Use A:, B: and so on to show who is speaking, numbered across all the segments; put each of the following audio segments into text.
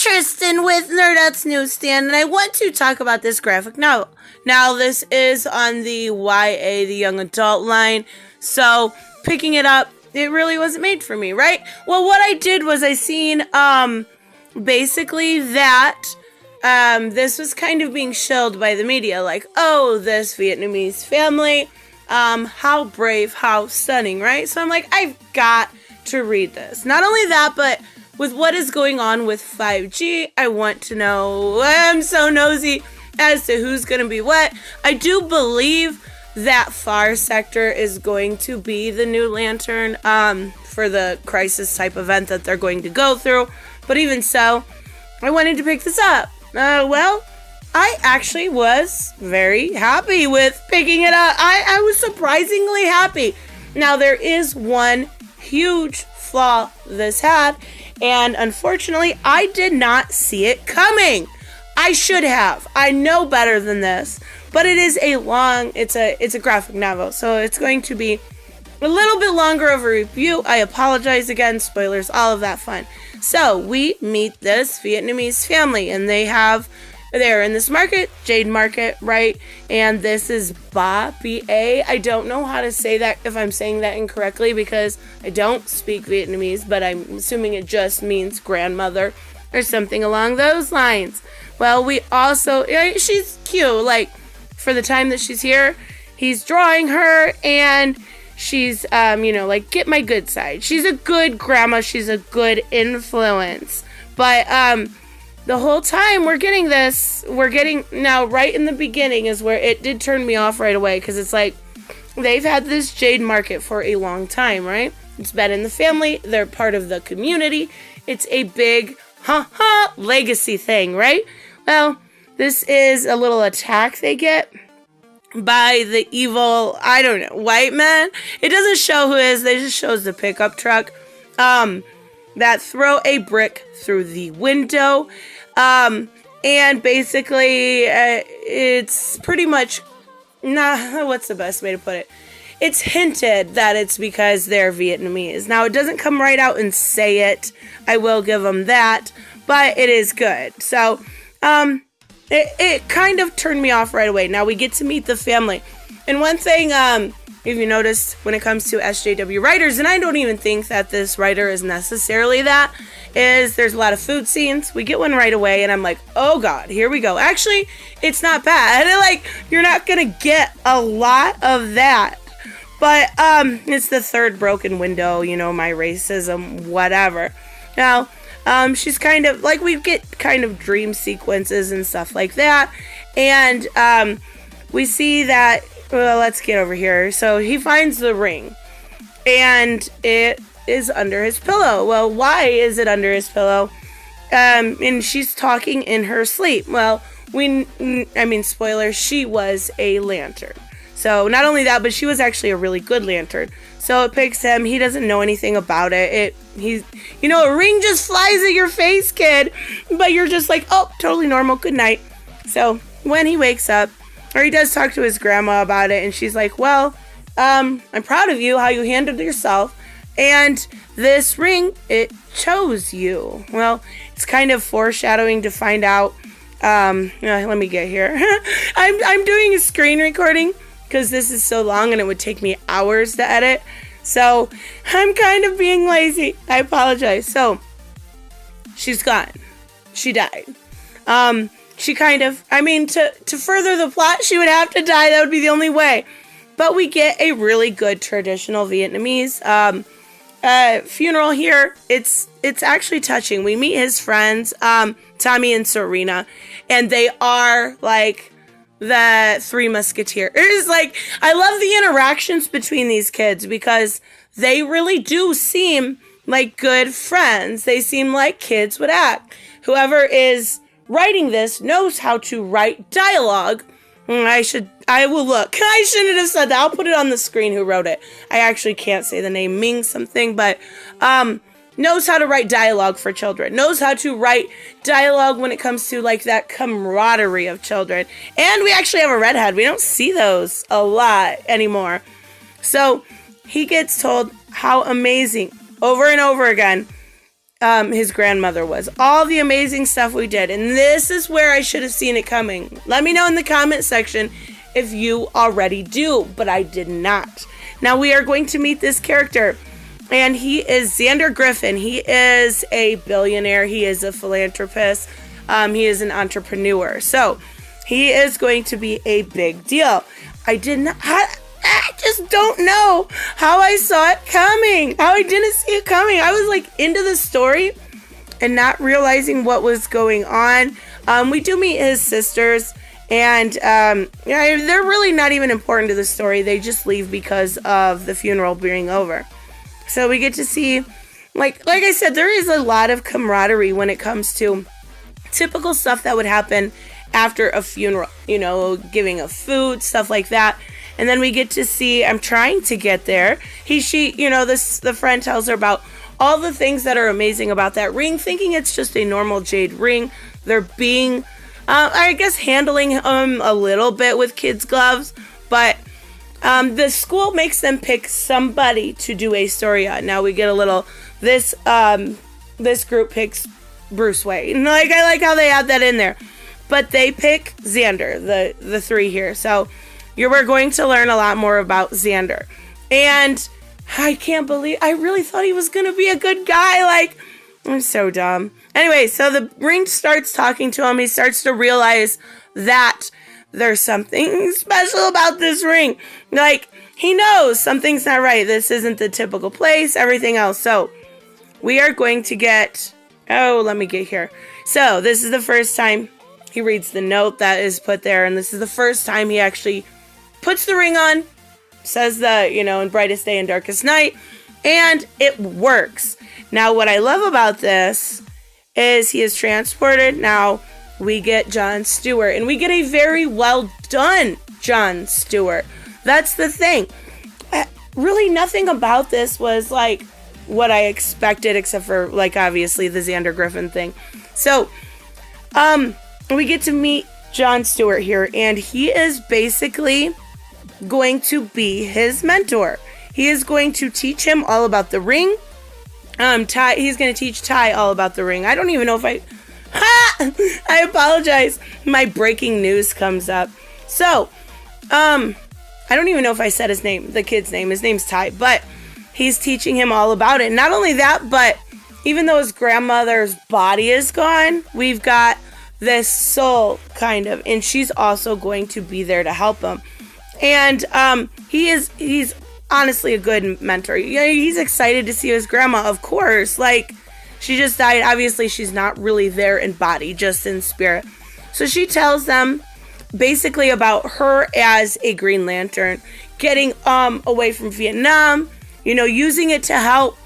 A: Tristan with Nerdette's NewsStand, and I want to talk about this graphic novel. Now, this is on the YA, the young adult line, so picking it up, it really wasn't made for me, right? Well, what I did was I seen, basically that, this was kind of being shilled by the media, like, oh, this Vietnamese family, how brave, how stunning, right? So I'm like, I've got to read this. Not only that, but with what is going on with 5G, I want to know. I'm so nosy as to who's going to be what. I do believe that FAR sector is going to be the new lantern for the crisis type event that they're going to go through. But even so, I wanted to pick this up. Well, I actually was very happy with picking it up. I was surprisingly happy. Now, there is one huge flaw this had, and unfortunately, I did not see it coming. I should have. I know better than this, but it is it's a graphic novel, so it's going to be a little bit longer of a review. I apologize again, spoilers, all of that fun. So we meet this Vietnamese family, and they're in this market, Jade Market, right? And this is Ba, B-A. I don't know how to say that, if I'm saying that incorrectly, because I don't speak Vietnamese, but I'm assuming it just means grandmother or something along those lines. Well, we also, she's cute, like, for the time that she's here, he's drawing her, and she's, like, get my good side. She's a good grandma, she's a good influence, but, the whole time we're getting now right in the beginning is where it did turn me off right away, because it's like they've had this Jade Market for a long time, right? It's been in the family, they're part of the community, it's a big legacy thing, right? Well, this is a little attack they get by the evil, I don't know, white man. It doesn't show who it is, they just shows the pickup truck that throw a brick through the window. And basically, it's pretty much, what's the best way to put it? It's hinted that it's because they're Vietnamese. Now, it doesn't come right out and say it. I will give them that, but it is good. So, it kind of turned me off right away. Now, we get to meet the family. And one thing, if you noticed, when it comes to SJW writers, and I don't even think that this writer is necessarily that, is there's a lot of food scenes. We get one right away, and I'm like, oh god, here we go. Actually, it's not bad. Like, you're not gonna get a lot of that. But, it's the third broken window, my racism, whatever. Now, she's kind of, like, we get kind of dream sequences and stuff like that. And, we see that, well, let's get over here. So he finds the ring, and it is under his pillow. Well, why is it under his pillow? And she's talking in her sleep. Well, spoiler, she was a lantern. So not only that, but she was actually a really good lantern. So it picks him. He doesn't know anything about it. A ring just flies at your face, kid. But you're just like, oh, totally normal. Good night. So when he wakes up, or he does talk to his grandma about it, and she's like, well, I'm proud of you, how you handled yourself. And this ring, it chose you. Well, it's kind of foreshadowing to find out. Let me get here. I'm doing a screen recording because this is so long and it would take me hours to edit. So I'm kind of being lazy. I apologize. So she's gone. She died. She kind of, to further the plot, she would have to die. That would be the only way. But we get a really good traditional Vietnamese funeral here. It's actually touching. We meet his friends, Tommy and Serena, and they are like the Three Musketeers. Like, I love the interactions between these kids because they really do seem like good friends. They seem like kids would act. Whoever is writing this knows how to write dialogue. I will look. I shouldn't have said that. I'll put it on the screen who wrote it. I actually can't say the name, Ming something, but knows how to write dialogue for children. Knows how to write dialogue when it comes to like that camaraderie of children. And we actually have a redhead. We don't see those a lot anymore. So he gets told how amazing over and over again his grandmother was. All the amazing stuff we did. And this is where I should have seen it coming. Let me know in the comment section if you already do, but I did not. Now we are going to meet this character, and he is Xander Griffin. He is a billionaire. He is a philanthropist. He is an entrepreneur. So he is going to be a big deal. I just don't know how I saw it coming. How I didn't see it coming. I was like into the story and not realizing what was going on. We do meet his sisters, and they're really not even important to the story. They just leave because of the funeral being over. So we get to see, like I said, there is a lot of camaraderie when it comes to typical stuff that would happen after a funeral, giving of food, stuff like that. And then we get to see, I'm trying to get there. The friend tells her about all the things that are amazing about that ring, thinking it's just a normal jade ring. They're being, handling a little bit with kids' gloves, but the school makes them pick somebody to do a story on. Now we get a little, this group picks Bruce Wayne. I like how they add that in there. But they pick Xander, the three here. So we're going to learn a lot more about Xander. And I can't believe, I really thought he was going to be a good guy. I'm so dumb. Anyway, so the ring starts talking to him. He starts to realize that there's something special about this ring. He knows something's not right. This isn't the typical place, everything else. So we are going to get, let me get here. So this is the first time he reads the note that is put there. And this is the first time he actually puts the ring on, says in brightest day and darkest night, and it works. Now, what I love about this is he is transported. Now, we get John Stewart, and we get a very well done John Stewart. That's the thing. Really, nothing about this was what I expected, except for obviously the Xander Griffin thing. So, we get to meet John Stewart here, and he is basically going to be his mentor. He is going to teach him all about the ring. He's going to teach Ty all about the ring. I don't even know if I apologize. My breaking news comes up. So, I don't even know if I said his name, the kid's name. His name's Ty, but he's teaching him all about it. Not only that, but even though his grandmother's body is gone, we've got this soul kind of, and she's also going to be there to help him. And he's honestly a good mentor. He's excited to see his grandma, of course. She just died. Obviously, she's not really there in body, just in spirit. So she tells them basically about her as a Green Lantern, getting away from Vietnam, using it to help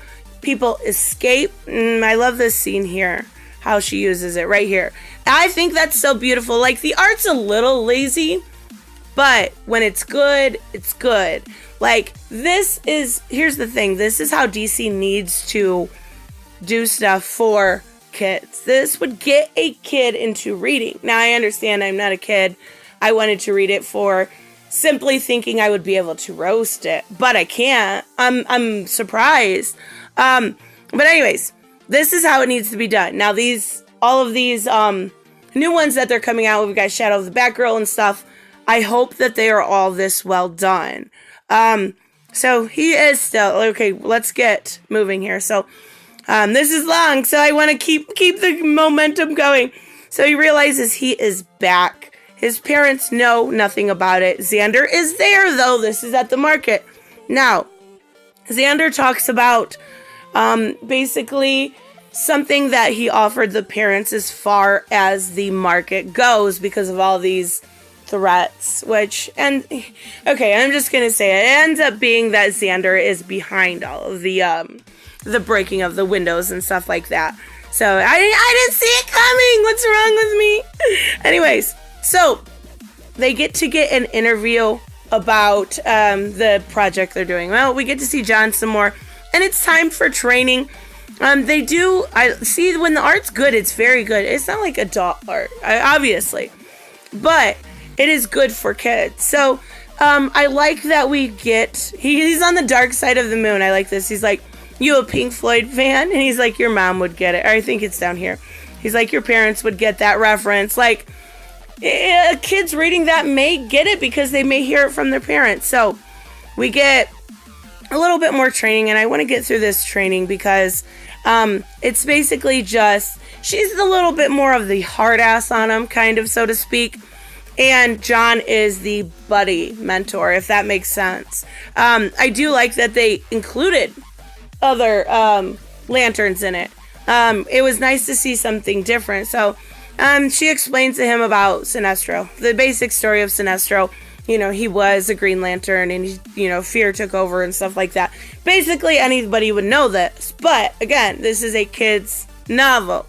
A: people escape. I love this scene here, how she uses it right here. I think that's so beautiful. The art's a little lazy, but when it's good, it's good. Here's the thing. This is how DC needs to do stuff for kids. This would get a kid into reading. Now, I understand I'm not a kid. I wanted to read it for simply thinking I would be able to roast it, but I can't. I'm surprised. But anyways, this is how it needs to be done. Now, all of these new ones that they're coming out with, we've got Shadow of the Batgirl and stuff. I hope that they are all this well done. So he is still, okay, let's get moving here. So, this is long, so I want to keep the momentum going. So he realizes he is back. His parents know nothing about it. Xander is there, though. This is at the market. Now, Xander talks about, basically something that he offered the parents as far as the market goes because of all these threats, I'm just gonna say it ends up being that Xander is behind all of the breaking of the windows and stuff like that. So I didn't see it coming. What's wrong with me? Anyways, so they get an interview about the project they're doing. Well, we get to see John some more, and it's time for training. I see when the art's good, it's very good. It's not like adult art, obviously, but it is good for kids. So, I like that we get, he's on the dark side of the moon. I like this. He's like, you a Pink Floyd fan? And he's like, your mom would get it. Or I think it's down here. He's like, your parents would get that reference. Like, kids reading that may get it because they may hear it from their parents. So we get a little bit more training, and I want to get through this training because it's basically just, she's a little bit more of the hard ass on him, kind of, so to speak. And John is the buddy mentor, if that makes sense. I do like that they included other lanterns in it. It was nice to see something different. So she explains to him about Sinestro, the basic story of Sinestro. You know, he was a Green Lantern and, fear took over and stuff like that. Basically, anybody would know this. But, again, this is a kid's novel.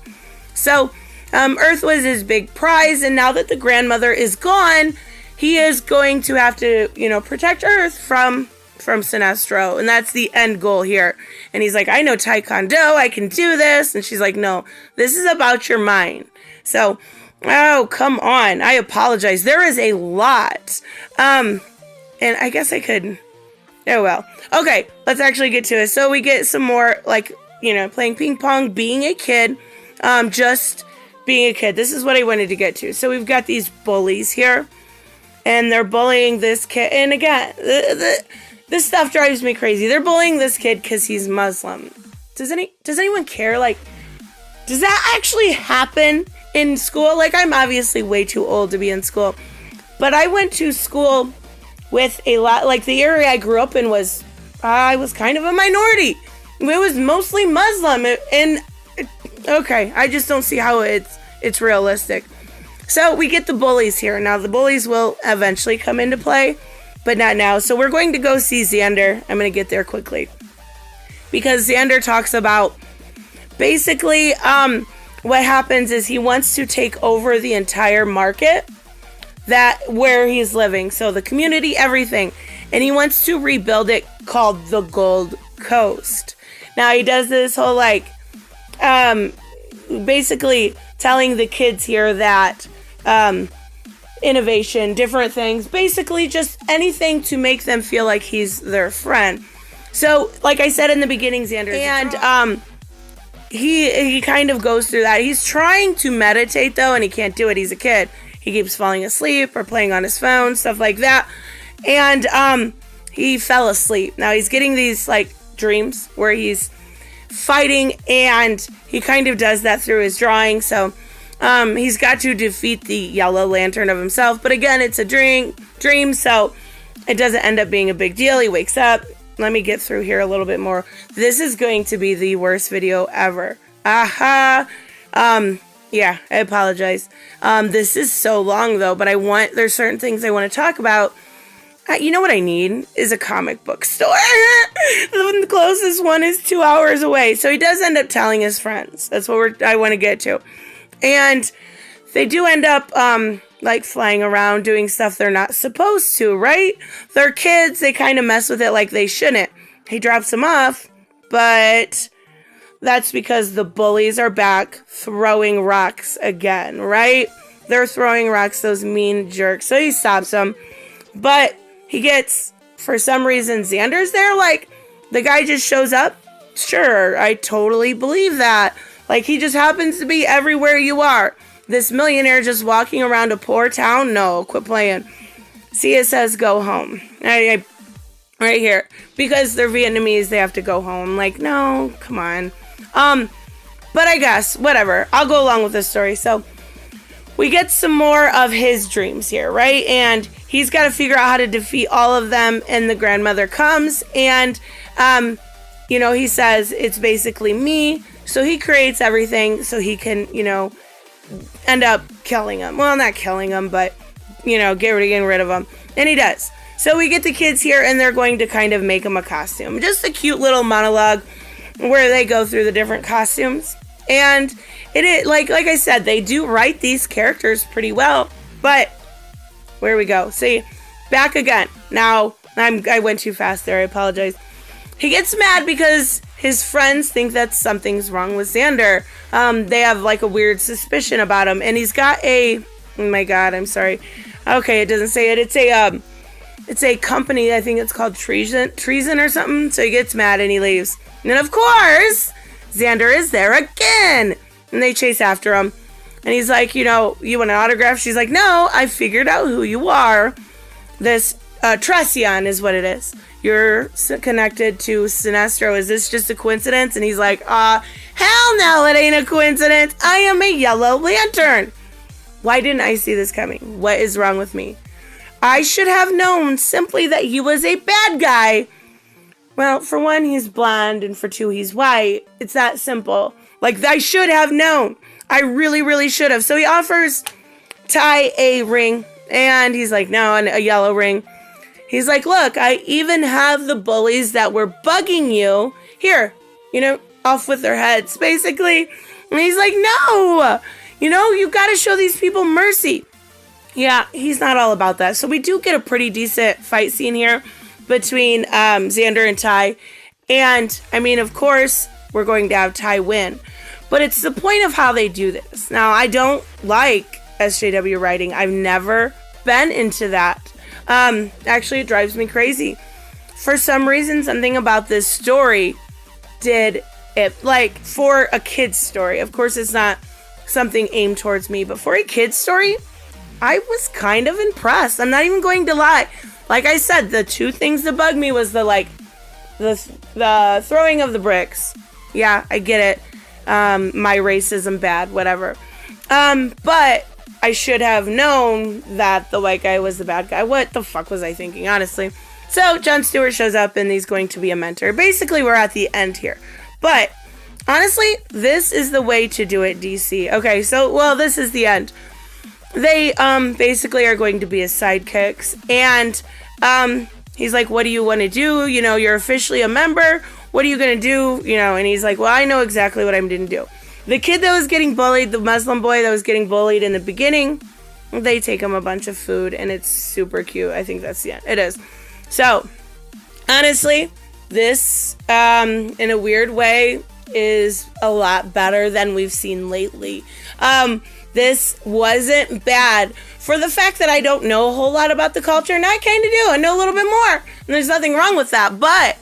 A: So, Earth was his big prize, and now that the grandmother is gone, he is going to have to, protect Earth from Sinestro, and that's the end goal here. And he's like, I know Taekwondo, I can do this. And she's like, no, this is about your mind. So, oh, come on, I apologize. There is a lot. And I guess I could, oh well. Okay, let's actually get to it. So we get some more, playing ping pong, being a kid, just being a kid. This is what I wanted to get to. So we've got these bullies here, and they're bullying this kid. And again, this stuff drives me crazy. They're bullying this kid because he's Muslim. Does anyone care? Like, does that actually happen in school? Like, I'm obviously way too old to be in school, but I went to school with a lot, like the area I grew up in was, I was kind of a minority. It was mostly Muslim, and okay, I just don't see how it's realistic. So we get the bullies here. Now the bullies will eventually come into play, but not now. So we're going to go see Xander. I'm going to get there quickly because Xander talks about basically what happens is he wants to take over the entire market where he's living. So the community, everything. And he wants to rebuild it, called the Gold Coast. Now he does this whole basically telling the kids here that innovation, different things, basically just anything to make them feel like he's their friend. So like I said in the beginning, Xander, and he kind of goes through that. He's trying to meditate though, and he can't do it. He's a kid. He keeps falling asleep or playing on his phone, stuff like that. And he fell asleep. Now he's getting these dreams where he's fighting, and he kind of does that through his drawing. So he's got to defeat the Yellow Lantern of himself. But again, it's a dream, so it doesn't end up being a big deal. He wakes up. Let me get through here a little bit more. This is going to be the worst video ever. Aha. Yeah, I apologize. This is so long though, but there's certain things I want to talk about. You know what I need is a comic book store. The closest one is 2 hours away. So he does end up telling his friends. That's what I want to get to. And they do end up flying around doing stuff they're not supposed to, right? They're kids. They kind of mess with it like they shouldn't. He drops them off, but that's because the bullies are back throwing rocks again, right? They're throwing rocks, those mean jerks. So he stops them, but he gets, for some reason, Xander's there. The guy just shows up. Sure, I totally believe that. He just happens to be everywhere you are. This millionaire just walking around a poor town? No, quit playing. See, it says go home. Right here. Because they're Vietnamese, they have to go home. No, come on. But I guess, whatever. I'll go along with this story. So, we get some more of his dreams here, right? And he's got to figure out how to defeat all of them, and the grandmother comes, and, he says, it's basically me. So he creates everything so he can, end up killing him. Well, not killing him, but, getting rid of him. And he does. So we get the kids here, and they're going to kind of make him a costume. Just a cute little monologue where they go through the different costumes. And it is, like I said, they do write these characters pretty well. But where we go. See, back again. Now, I went too fast there. I apologize. He gets mad because his friends think that something's wrong with Xander. They have a weird suspicion about him. And he's got oh my God, I'm sorry. Okay, it doesn't say it. It's It's a company, I think it's called Treason or something. So he gets mad and he leaves. And then, of course, Xander is there again. And they chase after him. And he's like, you want an autograph? She's like, no, I figured out who you are. This Trescion is what it is. You're connected to Sinestro. Is this just a coincidence? And he's like, hell no, it ain't a coincidence. I am a Yellow Lantern. Why didn't I see this coming? What is wrong with me? I should have known simply that he was a bad guy. Well, for one, he's blonde, and for two, he's white. It's that simple. Like, I should have known. I really, really should have. So he offers Ty a ring, and he's like, no, a yellow ring. He's like, look, I even have the bullies that were bugging you. Here, off with their heads, basically. And he's like, no, you got to show these people mercy. Yeah, he's not all about that. So we do get a pretty decent fight scene here between Xander and Ty. And, of course, we're going to have Ty win. But it's the point of how they do this. Now, I don't like SJW writing. I've never been into that. Actually, it drives me crazy. For some reason, something about this story did it, for a kid's story. Of course, it's not something aimed towards me, but for a kid's story, I was kind of impressed. I'm not even going to lie. Like I said, the two things that bugged me was the throwing of the bricks. Yeah, I get it. My racism bad, whatever. But I should have known that the white guy was the bad guy. What the fuck was I thinking, honestly? So John Stewart shows up and he's going to be a mentor. Basically, we're at the end here. But honestly, this is the way to do it, DC. Okay, so, this is the end. They basically are going to be his sidekicks. And he's like, what do you want to do? You're officially a member. What are you going to do? And he's like, well, I know exactly what I'm going to do. The kid that was getting bullied, the Muslim boy that was getting bullied in the beginning, they take him a bunch of food, and it's super cute. I think that's the end. It is. So, honestly, this, in a weird way, is a lot better than we've seen lately. This wasn't bad for the fact that I don't know a whole lot about the culture, and I kind of do. I know a little bit more, and there's nothing wrong with that, but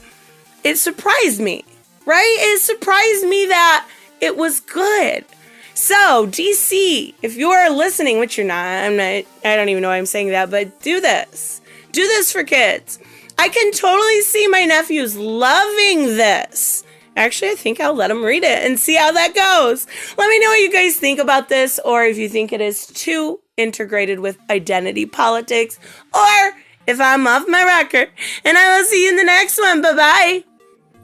A: it surprised me, right? It surprised me that it was good. So, DC, if you are listening, which you're not, I don't even know why I'm saying that, but do this. Do this for kids. I can totally see my nephews loving this. Actually, I think I'll let them read it and see how that goes. Let me know what you guys think about this, or if you think it is too integrated with identity politics, or if I'm off my rocker. And I will see you in the next one. Bye-bye.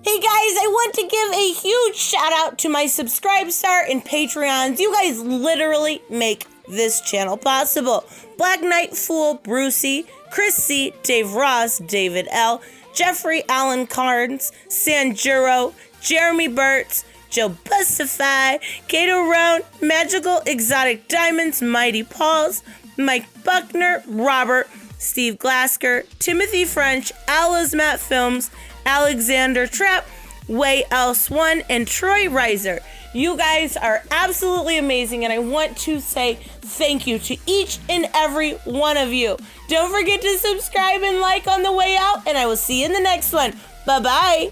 A: Hey guys, I want to give a huge shout out to my Subscribe Star and Patreons. You guys literally make this channel possible. Black Knight Fool, Brucey, Chris C, Dave Ross, David L, Jeffrey Allen Carnes, Sanjuro, Jeremy Burtz, Joe Bustify, Kato Roan, Magical Exotic Diamonds, Mighty Pauls, Mike Buckner, Robert, Steve Glasker, Timothy French, Ala's Matt Films, Alexander Trapp, Way Else One, and Troy Reiser. You guys are absolutely amazing, and I want to say thank you to each and every one of you. Don't forget to subscribe and like on the way out, and I will see you in the next one. Bye-bye.